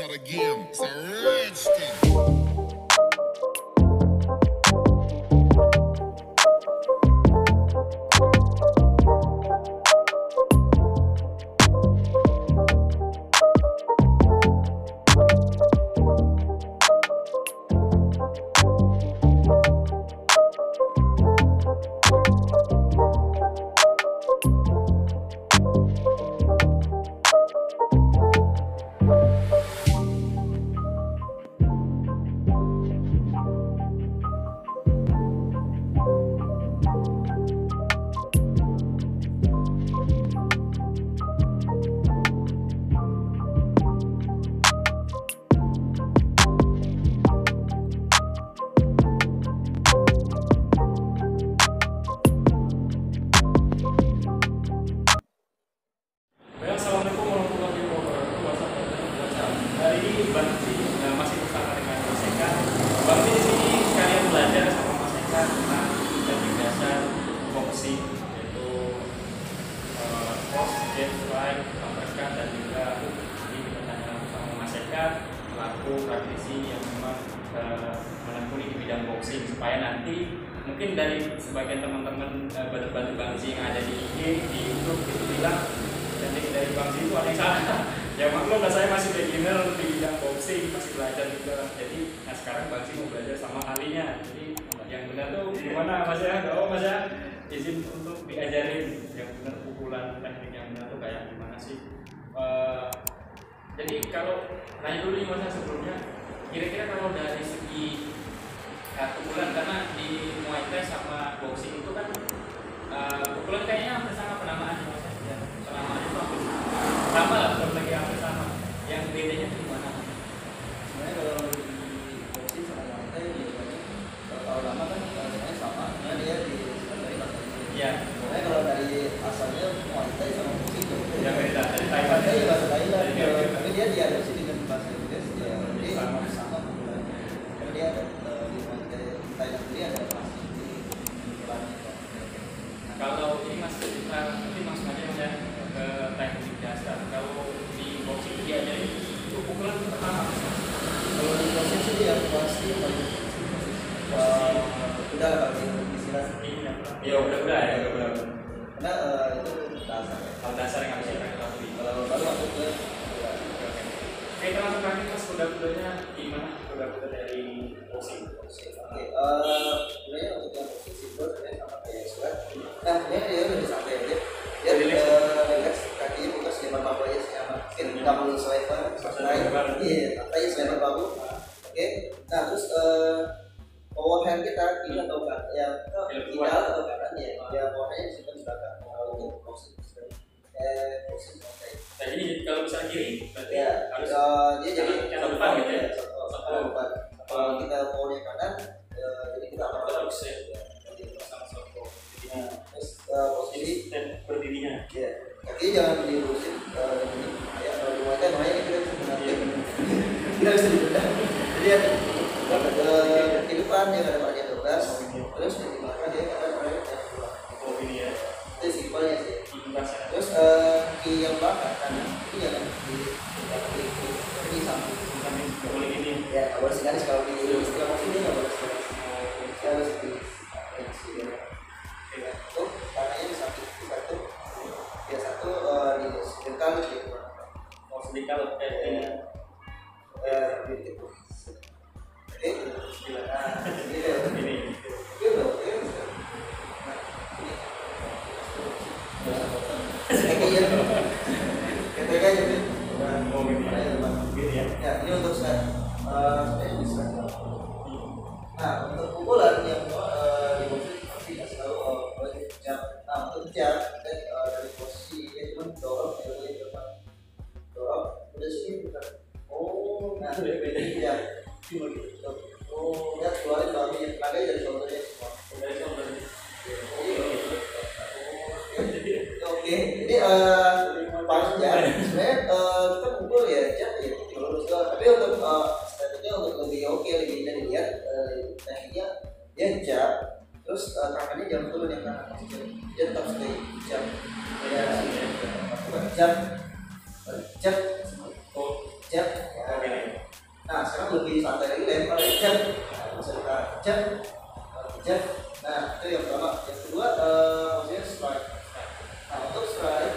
start again. It's a rich thing. Assalamualaikum warahmatullahi wabarakatuh. Hari ini Bang Ji masih bersama dengan Mas Eka. Bang Ji di sini sekalian belajar sama Mas Eka tentang teknik dasar boxing, yaitu cross, jab, right, uppercut, dan juga ini kita tanya langsung sama Mas Eka, pelaku praktisi yang memang menekuni di bidang boxing, supaya nanti mungkin dari sebagian teman-teman bantu Bang Ji yang ada di IG, di YouTube itu bilang teknik dari Bang Ji itu ada yang salah. Ya maklum lah, saya masih beginner di bidang boxing, masih belajar juga. Jadi sekarang Bang Ji mau belajar sama ahlinya. Jadi yang benar tuh gimana Mas ya? Kalau Mas ya izin untuk diajarin yang benar, pukulan teknik yang benar tuh kayak gimana sih? Jadi kalau nanya dulu nih Mas, sebelumnya kira-kira kalau dari segi pukulan, karena di Muay Thai sama boxing itu kan pukulan kayaknya hampir sama penamaannya Mas ya. Penamaannya itu hampir sama lah, lagi hampir sama. Yang bedanya itu gimana? Sebenarnya kalau di boxing sama Muay Thai biasanya kalau lama kan sebenarnya sama, karena dia dari bahasa Inggris. Iya. Sebenarnya kalau dari asalnya Muay Thai sama boxing itu Ya beda, dari Thailand. Thai bahasa Thailand, Dari tapi dia diadopsi dengan bahasa Inggris. Ya, jadi sama pukulannya. Karena dia ada di Muay Thai Thailand sendiri ada pasti di pukulannya. Nah, kalau ini Mas kita nanti langsung aja Mas ya ke teknik dasar. Kalau di boxing diajarin itu pukulan itu pertama. Kalau di boxing sih dia pasti yang paling udah lah kalau di istilah Ya udah ya, udah. karena itu dasar. Hal dasar yang harus kita ketahui. Kalau baru masuk ke Oke, kita langsung lagi Mas, kuda-kudanya gimana? Kuda-kuda dari boxing. Oke, sebenarnya untuk yang posisi itu sebenarnya sama kayak surat. Nah, ini dia lebih santai aja. Dia relax, kakinya buka selebar bahu aja sama. Mungkin nggak perlu selebar, iya, kaki selebar bahu. Oke, nah terus overhand kita kiri atau kanan, ya ideal atau kanan ya. Ya overhandnya disimpan di belakang. Kalau untuk boxing boxing santai. Nah, jadi kalau misalnya kiri, berarti Ya, harus dia jadi kanan depan gitu ya. Satu depan. Kalau kita powernya kanan, jadi kita akan Terus ya, sama soko. Nah, terus posisi Step berdirinya. ya, kaki jangan dilurusin ini ya, kalau di Muay Thai makanya kita bisa benar kita bisa dipendam. Jadi ya ke depan dia ada bagian 12, terus di belakang dia ada bagian 10. Oh ini ya. Itu simpelnya sih. Terus kaki yang belakang kanan itu jangan di samping. Nggak boleh gini. Ya, nggak boleh segaris kalau di istilah boxing dia nggak boleh segaris. Dia harus di satu, tangannya di samping satu, dia satu di sedekal gitu. Mau sedikit kayak Gitu. Oke, nah, ini ini. gitu. Ketika jadi, Oh gitu ya. ya ini untuk saya, sebenarnya bisa. Nah, untuk pukulan yang di boxing pasti nggak selalu jam. Nah, untuk jam dari posisi dia cuma dorong, dari depan dorong, udah sini bukan. Oh, nah beda ya. Oh, ya keluarin bahunya, tenaga dari shouldernya semua. Dari shoulder. Oke, jadi panjang. Sebenarnya kita pukul ya jam ya lurus doang. Tapi untuk strateginya untuk lebih oke, lebih indah dilihat tekniknya dia jam. Terus tangannya jangan turun yang kanan, dia tetap stay jam. Ya, jam, jam, jam. lebih santai lagi, lempar jab, jab, jab. Nah itu yang pertama. Yang kedua maksudnya strike. Nah untuk strike,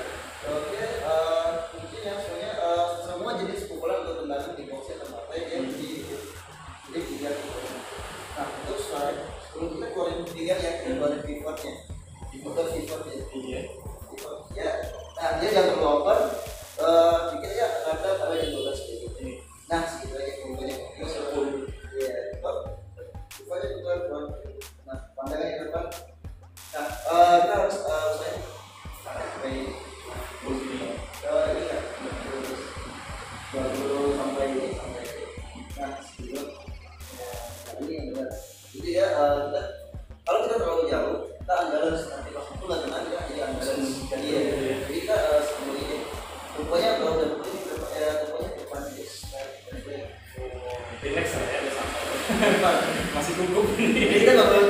oke, kuncinya sebenarnya semua jenis pukulan untuk tendangan di boxing tempatnya dia jadi 3 gitu. Nah untuk strike, sebelum kita keluarin 3 ya, kita keluarin pivotnya. Pivotnya. Ya. Nah dia jangan terlalu open, bikin ya ada sampai di 12 gitu. Nah segitu aja pokoknya. Ya, pokoknya keluar. Nah pandangannya ke depan. Nah kita harus saya sampai ini ya, baru sampai ini. Nah segitu. Nah ini yang benar. Jadi ya kita kalau kita terlalu jauh, kita unbalance nanti pas itu lagi nanti kan jadi unbalance. Jadi kita sebelum ini, pokoknya kalau udah begini, pokoknya depan sih. Relax lah ya, santai. Masih gugup ini. Jadi kita nggak mau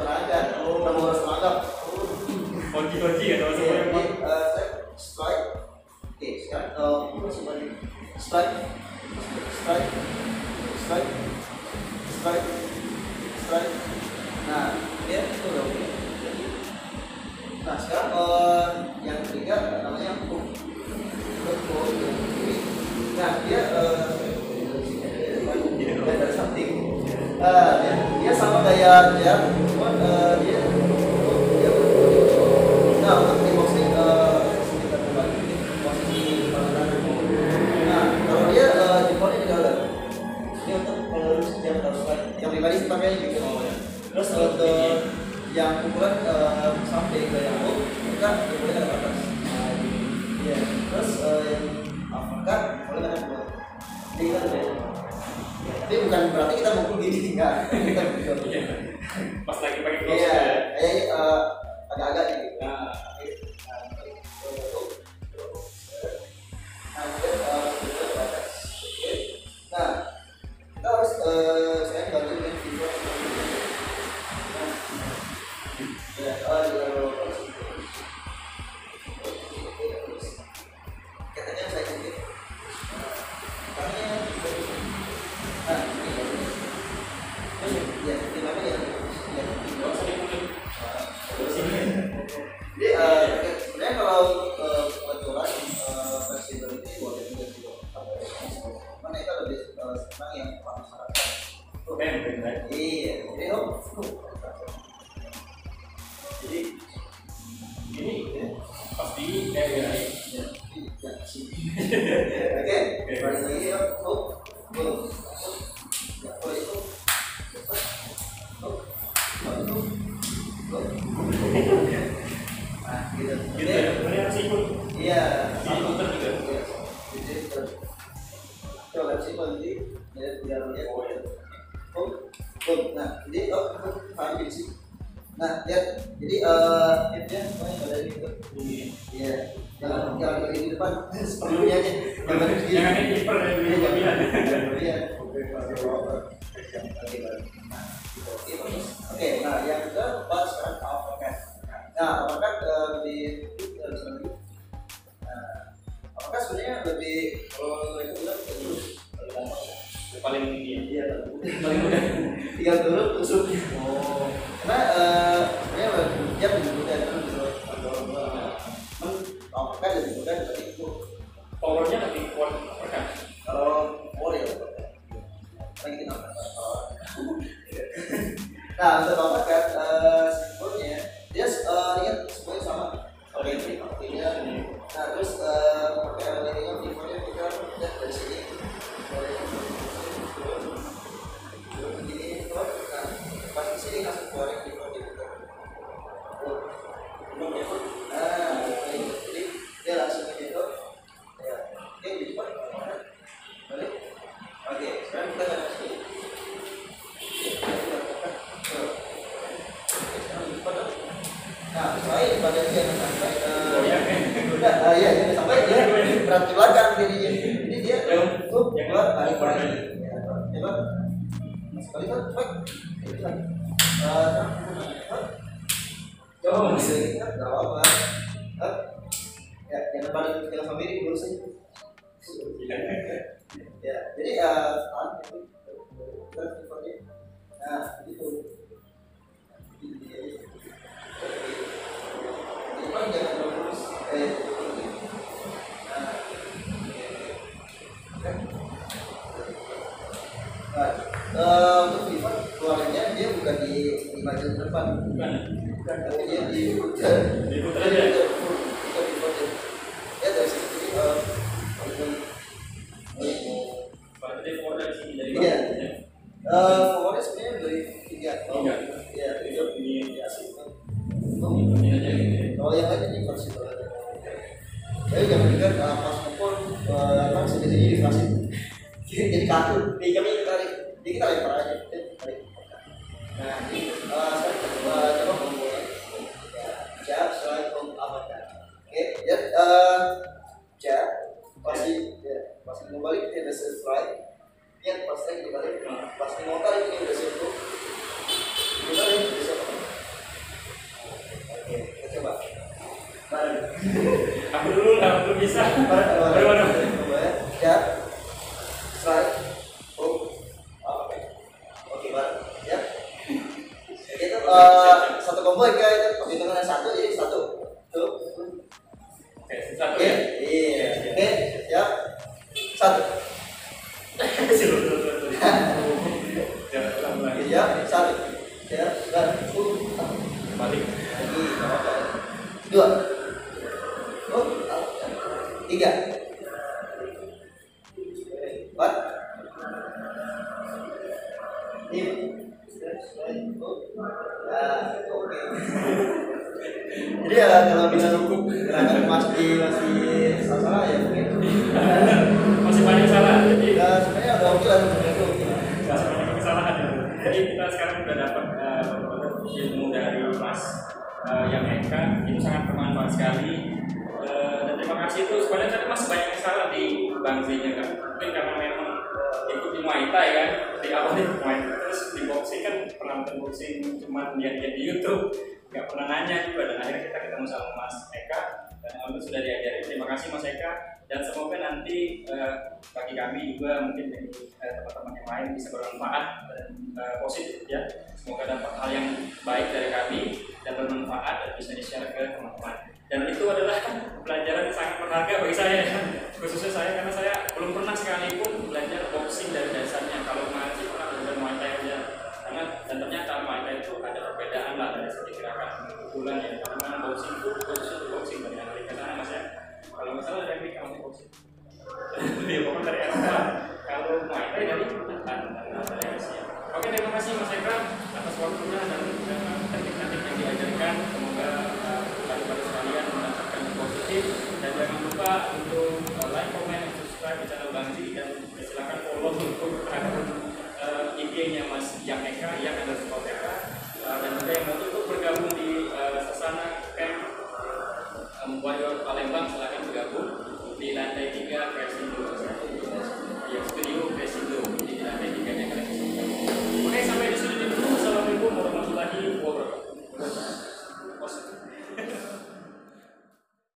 terangkat, nggak mau harus terangkat. Kunci ya kalau semuanya. Strike. Oke, sekarang masih balik. Strike. Nah, dia itu udah punya. Nah, sekarang yang ketiga namanya hook. Nah, dia dari something. Dia sama kayak jab, cuma dia nah untuk di boxing kita kembali posisi tangan. Nah, kalau dia jempolnya di dalam. Ini untuk melurus jam yang pribadi sih pakai gitu. Terus untuk yang pukulan sampai ke yang hook, kita jempolnya ke atas. Iya. Terus yang uppercut boleh ada dua. Ini kita beda. Tapi bukan berarti kita mukul gini, enggak. Kita begitu. Pas lagi pakai close. Iya, kayaknya agak-agak gitu. Nah, kita harus saya bantu dengan video. Ya, katanya saya sedikit. Nah, ya, gimana ya? Jadi sebenarnya kalau kebetulan flexibility boleh juga sih. Mana itu lebih senang yang masyarakat. Iya, jadi Jadi ini pasti kayak oke, balik lagi ya, gitu ya, sebenarnya harus ikut. Iya, Putar juga. Coba sih nanti ya biar lihat. Nah, jadi paham sih. Nah, lihat. Jadi tipnya semuanya pada gitu. Iya. Jangan di depan seperlunya aja. Jangan ini kiper ya, jangan. Iya. Oke, nah yang kedua sekarang uppercut. Nah, uppercut lebih apakah sebenarnya lebih kalau mereka bilang terus Paling paling mudah tinggal dulu tusuk. Karena sebenarnya jab lebih mudah kan apakah lebih mudah dari itu powernya lebih kuat kan? kalau power ya lagi kita nah untuk apakah simpulnya dia ingat semuanya sama ini artinya nah terus pakai linknya videonya kita lihat dari sini begini nah pas di sini langsung keluarin video kita jadi dia langsung ke video ya oke di depan balik oke sekarang kita akan sini nah saya pada dia sampai udah iya dia sampai dia berat di belakang jadinya jadi dia keluar balik lagi coba sekali kan baik coba bisa kita nggak apa ya jangan balik jangan sampai ini dulu saja ya jadi Untuk FIFA keluarnya dia bukan di maju depan, bukan tapi dia di diputar aja. Ya dari sini Berarti forward dari sini dari iya. bawah. Forwardnya sebenarnya dari 3. Ya, itu Ini asik. ini aja gitu ya. Kalau yang lain ini versi aja. Jadi jangan juga pas ngumpul apa sendiri dikasih. Jadi kaku, di kami tarik, jadi kita lempar aja, tarik. Nah, ini sekarang kita coba kombonya. Ya, selain apa kan? Oke, ya, pasti kembali ke base fly. Lihat pas lagi kembali, pasti mau tarik ini base itu. Kita lihat base apa? Oke, kita coba. Bareng. Aku dulu lah, belum bisa. Bareng. Ya. Slide. Oke. Oke, bareng. Ya. Itu satu combo ya, itu hitungan satu jadi satu. Tuh. Oke, satu Oke. ya. Iya. Oke, siap. Satu. Jangan ulang lagi. Ya, satu. Ya, dan Balik. lagi apa? Dua. Oh, tiga. Empat. Lima. Nah, oke. Jadi ya kalau bisa cukup gerakan masih salah ya mungkin. Masih banyak salah. Jadi Nah, sebenarnya udah oke lah sebenarnya tuh. masih banyak kesalahan. Jadi kita sekarang sudah dapat ilmu dari Mas yang Eka, itu sangat bermanfaat sekali. Dan terima kasih itu. Sebenarnya tadi masih banyak yang salah di Bang Z-nya kan. Mungkin karena memang ikut di Muay Thai kan, di awal di Muay Thai, terus di boxing kan pernah nonton boxing cuma lihat-lihat di YouTube, nggak pernah nanya juga. Dan akhirnya kita ketemu sama Mas Eka dan alhamdulillah sudah diajari. Terima kasih Mas Eka, dan semoga nanti bagi kami juga mungkin bagi teman-teman yang lain bisa bermanfaat dan positif ya. Semoga dapat hal yang baik dari kami dan bermanfaat dan bisa di-share ke teman-teman. Dan itu adalah pelajaran yang sangat berharga bagi saya, khususnya saya karena saya belum pernah sekalipun belajar boxing dari dasarnya. Kalau ngaji pernah belajar Muay Thai aja, dan ternyata Muay Thai itu ada perbedaan lah dari segi gerakan pukulan ya. Karena boxing itu boxing dari Amerika sana mas ya. Kalau nggak salah dari Amerika boxing. Dia bukan dari Eropa. Kalau Muay Thai dari Jepang dan dari Asia. Oke, terima kasih Mas Eka atas waktunya dan teknik-teknik yang diajarkan. Semoga pada sekalian mendapatkan yang positif, dan jangan lupa untuk like, comment, dan subscribe di channel Bang Z, dan silakan follow untuk akun IG-nya Mas Yang Eka, yang ada di Eka, dan juga yang mau untuk bergabung di Sasana Camp Warrior Palembang, silakan bergabung di lantai 3